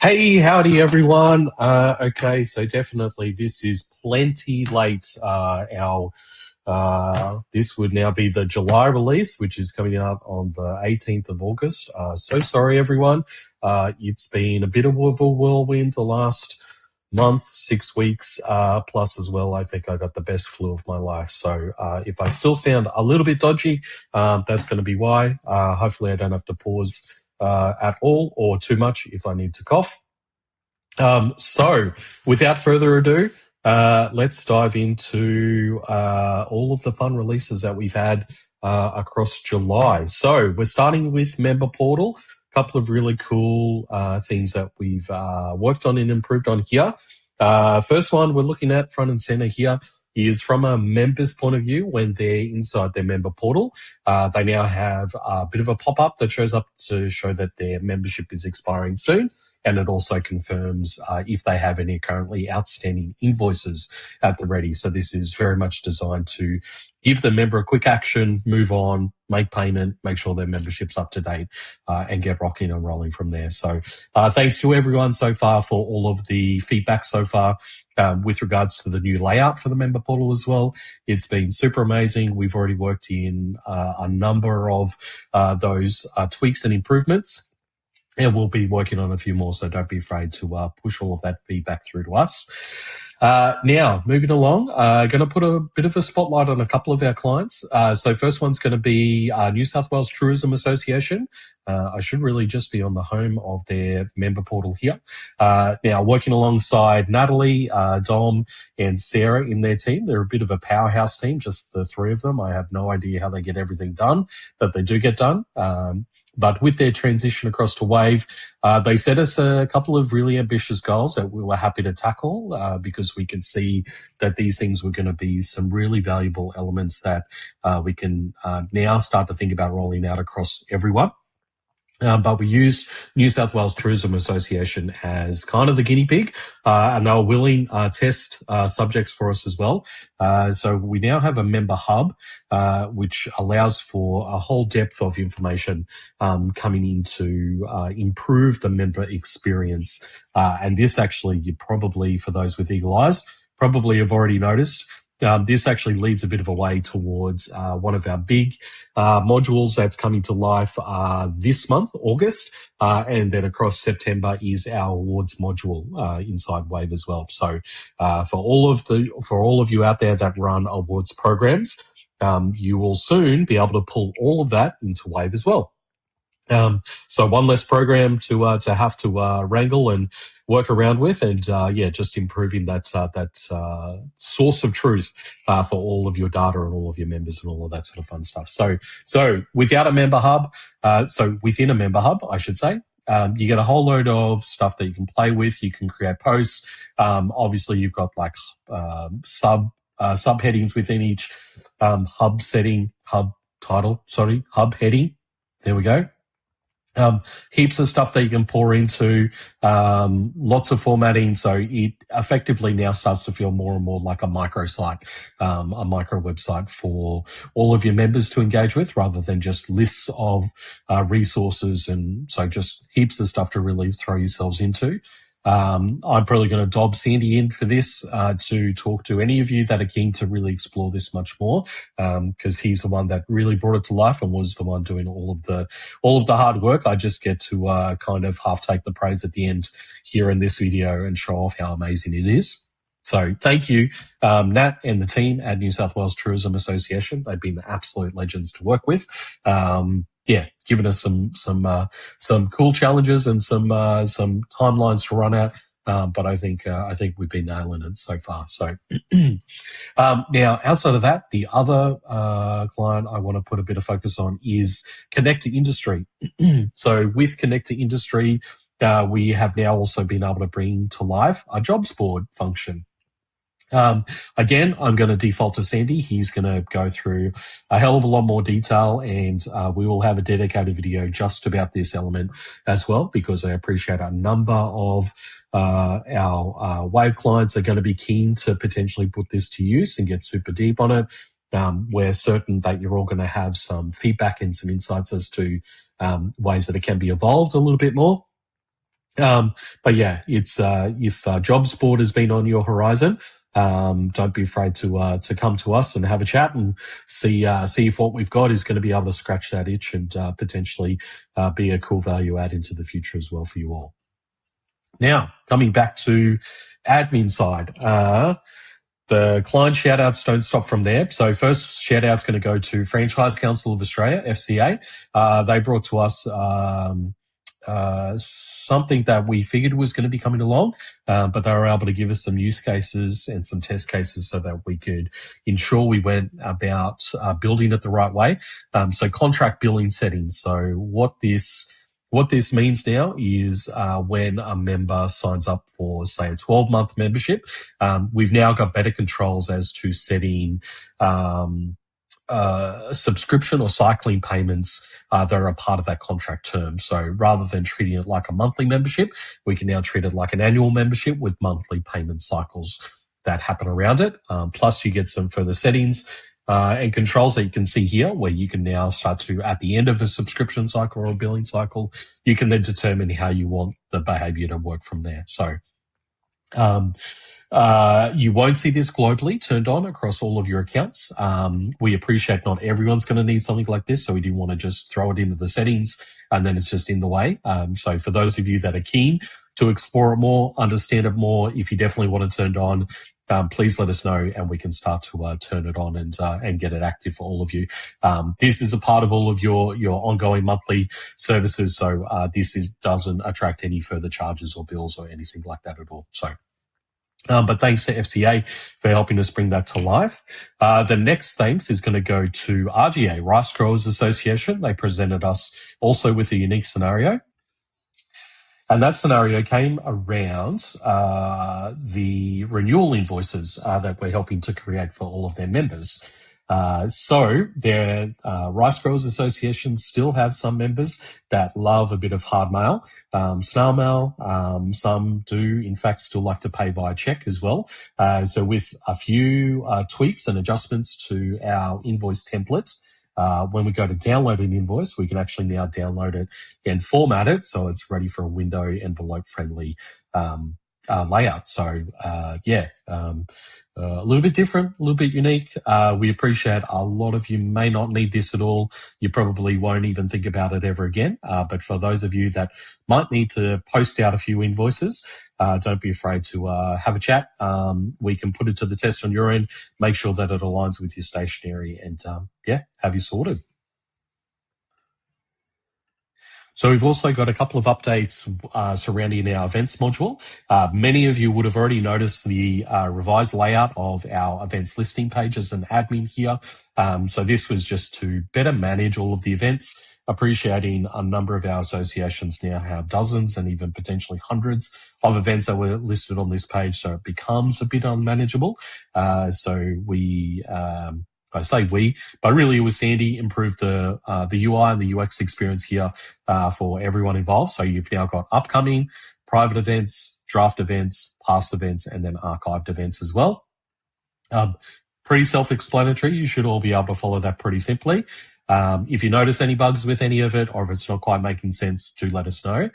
Hey, howdy everyone. Okay, so definitely this is plenty late. Our this would now be the July release, which is coming out on the 18th of August. So sorry everyone. It's been a bit of a whirlwind the last month, 6 weeks, plus as well. I think I got the best flu of my life. So if I still sound a little bit dodgy, that's going to be why. Hopefully I don't have to pause at all or too much if I need to cough. So, without further ado, let's dive into all of the fun releases that we've had across July. So, we're starting with Member Portal. A couple of really cool things that we've worked on and improved on here. First one we're looking at front and center here is from a member's point of view. When they're inside their member portal, they now have a bit of a pop-up that shows up to show that their membership is expiring soon. And it also confirms if they have any currently outstanding invoices at the ready. So this is very much designed to give the member a quick action, move on, make payment, make sure their membership's up to date, and get rocking and rolling from there. So thanks to everyone so far for all of the feedback so far with regards to the new layout for the member portal as well. It's been super amazing. We've already worked in a number of those tweaks and improvements. And we'll be working on a few more, so don't be afraid to push all of that feedback through to us. Now, moving along, going to put a bit of a spotlight on a couple of our clients. So first one's going to be New South Wales Tourism Association. I should really just be on the home of their member portal here. Now, working alongside Natalie, Dom, and Sarah in their team. They're a bit of a powerhouse team, just the three of them. I have no idea how they get everything done that they do get done. But with their transition across to Wave, they set us a couple of really ambitious goals that we were happy to tackle because we could see that these things were going to be some really valuable elements that we can now start to think about rolling out across everyone. But we used New South Wales Tourism Association as kind of the guinea pig, and they were willing test subjects for us as well. So we now have a member hub, which allows for a whole depth of information coming in to improve the member experience. And this actually, you probably, for those with eagle eyes, probably have already noticed. This actually leads a bit of a way towards one of our big modules that's coming to life this month, August, and then across September is our awards module inside Wave as well. So for all of you out there that run awards programs, you will soon be able to pull all of that into Wave as well. So one less program to have to wrangle and work around with, and just improving that source of truth for all of your data and all of your members and all of that sort of fun stuff. So without a member hub, so within a member hub, I should say, you get a whole load of stuff that you can play with. You can create posts. Obviously, you've got like subheadings within each hub heading. There we go. Heaps of stuff that you can pour into, lots of formatting. So it effectively now starts to feel more and more like a microsite, a micro website for all of your members to engage with rather than just lists of resources. And so just heaps of stuff to really throw yourselves into. I'm probably going to dob Sandy in for this to talk to any of you that are keen to really explore this much more, because he's the one that really brought it to life and was the one doing all of the hard work. I just get to kind of half take the praise at the end here in this video and show off how amazing it is. So thank you, Nat and the team at New South Wales Tourism Association. They've been absolute legends to work with. Giving us some cool challenges and some timelines to run at. But I think we've been nailing it so far. So now, outside of that, the other client I want to put a bit of focus on is Connect to Industry. So with Connect to Industry, we have now also been able to bring to life a jobs board function. Again, I'm going to default to Sandy. He's going to go through a hell of a lot more detail, and we will have a dedicated video just about this element as well, because I appreciate a number of our Wave clients are going to be keen to potentially put this to use and get super deep on it. We're certain that you're all going to have some feedback and some insights as to ways that it can be evolved a little bit more. But yeah, it's if jobs board has been on your horizon, don't be afraid to come to us and have a chat and see if what we've got is going to be able to scratch that itch and potentially be a cool value add into the future as well for you all. Now, coming back to admin side, the client shout-outs don't stop from there. So first shout-out's going to go to Franchise Council of Australia, FCA. They brought to us something that we figured was going to be coming along, but they were able to give us some use cases and some test cases so that we could ensure we went about building it the right way. So contract billing settings. So what this means now is when a member signs up for, say, a 12-month membership, we've now got better controls as to setting subscription or cycling payments that are a part of that contract term. So rather than treating it like a monthly membership, we can now treat it like an annual membership with monthly payment cycles that happen around it. Plus, you get some further settings and controls that you can see here, where you can now start to, at the end of a subscription cycle or a billing cycle, you can then determine how you want the behavior to work from there. So you won't see this globally turned on across all of your accounts. We appreciate not everyone's going to need something like this, so we didn't want to just throw it into the settings and then it's just in the way. So for those of you that are keen to explore it more, understand it more, if you definitely want it turned on, please let us know and we can start to turn it on and get it active for all of you. This is a part of all of your ongoing monthly services, so this doesn't attract any further charges or bills or anything like that at all. So. But thanks to FCA for helping us bring that to life. The next thanks is going to go to RGA, Rice Growers Association. They presented us also with a unique scenario. And that scenario came around the renewal invoices that we're helping to create for all of their members. So their Rice Growers Association still have some members that love a bit of hard mail, snail mail. Some do, in fact, still like to pay via check as well. So with a few tweaks and adjustments to our invoice template, when we go to download an invoice, we can actually now download it and format it so it's ready for a window envelope-friendly layout. So, a little bit different, a little bit unique. We appreciate a lot of you may not need this at all. You probably won't even think about it ever again. But for those of you that might need to post out a few invoices, don't be afraid to have a chat. We can put it to the test on your end, make sure that it aligns with your stationery and, have you sorted. So we've also got a couple of updates surrounding our events module. Many of you would have already noticed the revised layout of our events listing pages and admin here. So this was just to better manage all of the events, appreciating a number of our associations now have dozens and even potentially hundreds of events that were listed on this page, so it becomes a bit unmanageable. So we... I say we, but really it was Sandy improved the UI and the UX experience here for everyone involved. So you've now got upcoming, private events, draft events, past events, and then archived events as well. Pretty self-explanatory. You should all be able to follow that pretty simply. If you notice any bugs with any of it or if it's not quite making sense, do let us know.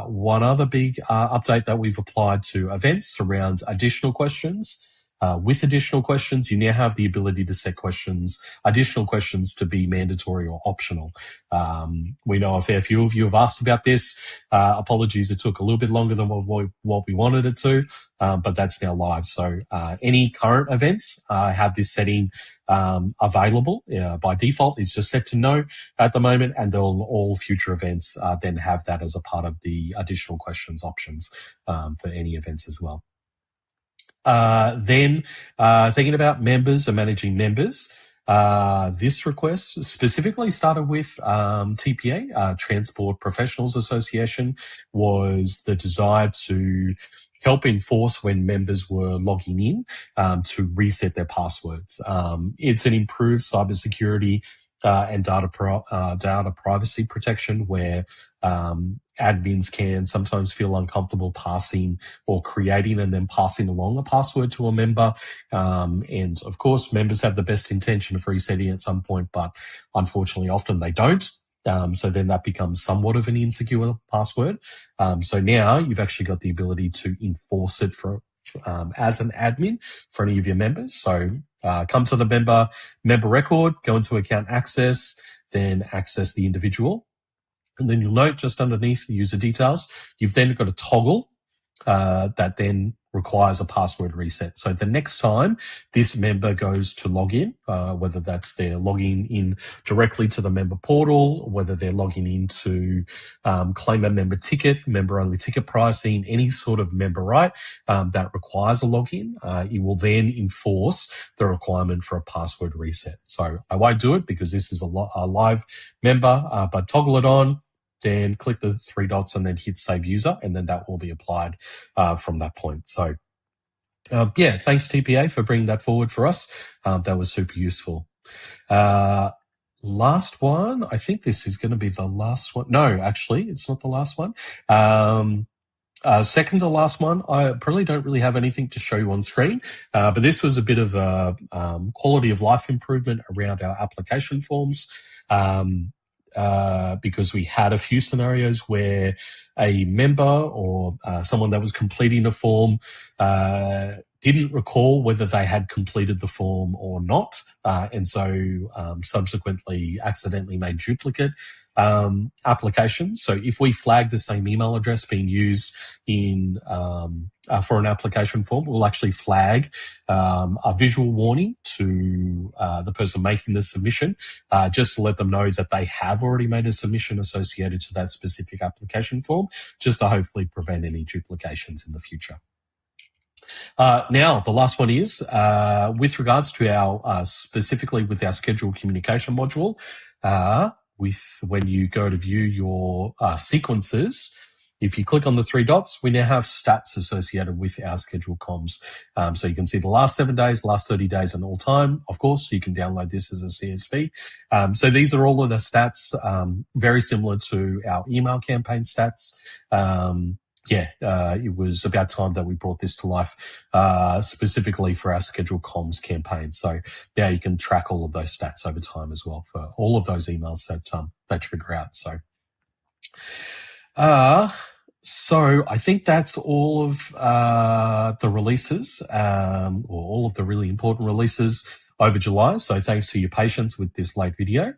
One other big update that we've applied to events surrounds additional questions. With additional questions, you now have the ability to set additional questions to be mandatory or optional. We know a fair few of you have asked about this. Apologies, it took a little bit longer than what we wanted it to, but that's now live. So any current events have this setting available by default. It's just set to no at the moment, and all future events then have that as a part of the additional questions options for any events as well. Then thinking about members and managing members, this request specifically started with TPA, Transport Professionals Association, was the desire to help enforce when members were logging in to reset their passwords. It's an improved cybersecurity and data privacy protection where admins can sometimes feel uncomfortable passing or creating and then passing along a password to a member. And of course, members have the best intention of resetting at some point, but unfortunately, often they don't. So then that becomes somewhat of an insecure password. So now you've actually got the ability to enforce it as an admin for any of your members. So come to the member record, go into account access, then access the individual. And then you'll note just underneath the user details, you've then got a toggle that then requires a password reset. So the next time this member goes to log in, whether that's they're logging in directly to the member portal, or whether they're logging in to claim a member ticket, member-only ticket pricing, any sort of member right that requires a login, it will then enforce the requirement for a password reset. So I won't do it because this is a live member, but toggle it on, then click the three dots and then hit save user, and then that will be applied from that point. So thanks TPA for bringing that forward for us. That was super useful. Last one, I think this is going to be the last one. No, actually, it's not the last one. Second to last one, I probably don't really have anything to show you on screen, but this was a bit of a quality of life improvement around our application forms. Because we had a few scenarios where a member or someone that was completing a form didn't recall whether they had completed the form or not, and so subsequently accidentally made duplicate applications. So if we flag the same email address being used in for an application form, we'll actually flag a visual warning to the person making the submission, just to let them know that they have already made a submission associated to that specific application form, just to hopefully prevent any duplications in the future. Now, the last one is with regards to our specifically with our scheduled communication module. When you go to view your sequences, if you click on the three dots, we now have stats associated with our scheduled comms. So you can see the last 7 days, last 30 days, and all time. Of course, you can download this as a CSV. So these are all of the stats, very similar to our email campaign stats. It was about time that we brought this to life specifically for our scheduled comms campaign. So now you can track all of those stats over time as well for all of those emails that trigger out. So I think that's all of the releases, or all of the really important releases over July. So thanks for your patience with this late video.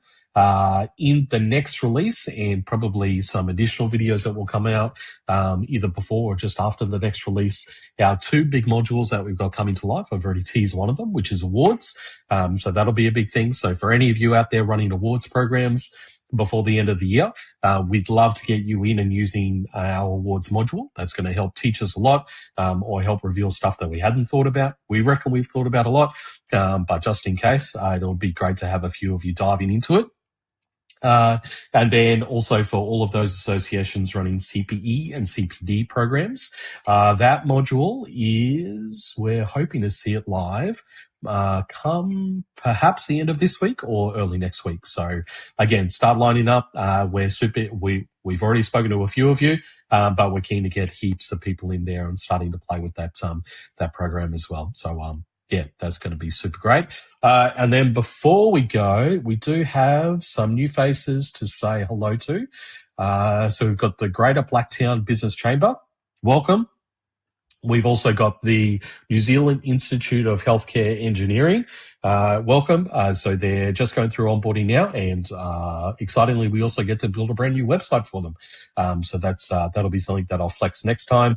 In the next release, and probably some additional videos that will come out either before or just after the next release, our two big modules that we've got coming to life. I've already teased one of them, which is awards. So that'll be a big thing. So for any of you out there running awards programs before the end of the year, we'd love to get you in and using our awards module. That's going to help teach us a lot, or help reveal stuff that we hadn't thought about. We reckon we've thought about a lot, but just in case, it would be great to have a few of you diving into it. And then also for all of those associations running CPE and CPD programs, that module we're hoping to see it live come perhaps the end of this week or early next week. So again, start lining up. We've already spoken to a few of you, but we're keen to get heaps of people in there and starting to play with that program as well. So that's going to be super great. And then before we go, we do have some new faces to say hello to. So we've got the Greater Blacktown Business Chamber. Welcome. We've also got the New Zealand Institute of Healthcare Engineering. Welcome. So they're just going through onboarding now, and excitingly, we also get to build a brand new website for them. So that'll be something that I'll flex next time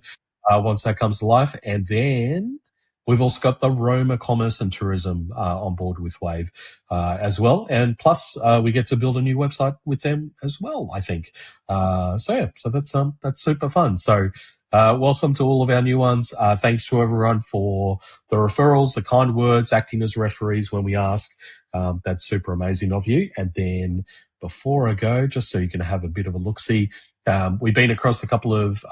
once that comes to life. And then we've also got the Roma Commerce and Tourism on board with Wave as well. And plus, we get to build a new website with them as well, I think. So that's super fun. So welcome to all of our new ones. Thanks to everyone for the referrals, the kind words, acting as referees when we ask. That's super amazing of you. And then before I go, just so you can have a bit of a look-see, we've been across a couple of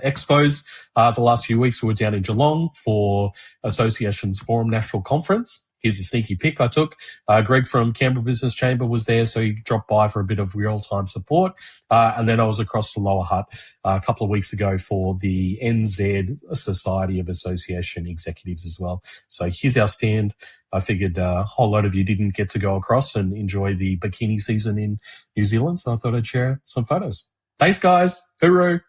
expos the last few weeks. We were down in Geelong for Associations Forum National Conference. here's a sneaky pick I took. Greg from Canberra Business Chamber was there, so he dropped by for a bit of real-time support. And then I was across to Lower Hutt a couple of weeks ago for the NZ Society of Association Executives as well. So here's our stand. I figured a whole lot of you didn't get to go across and enjoy the bikini season in New Zealand, so I thought I'd share some photos. Thanks, guys. Hooroo.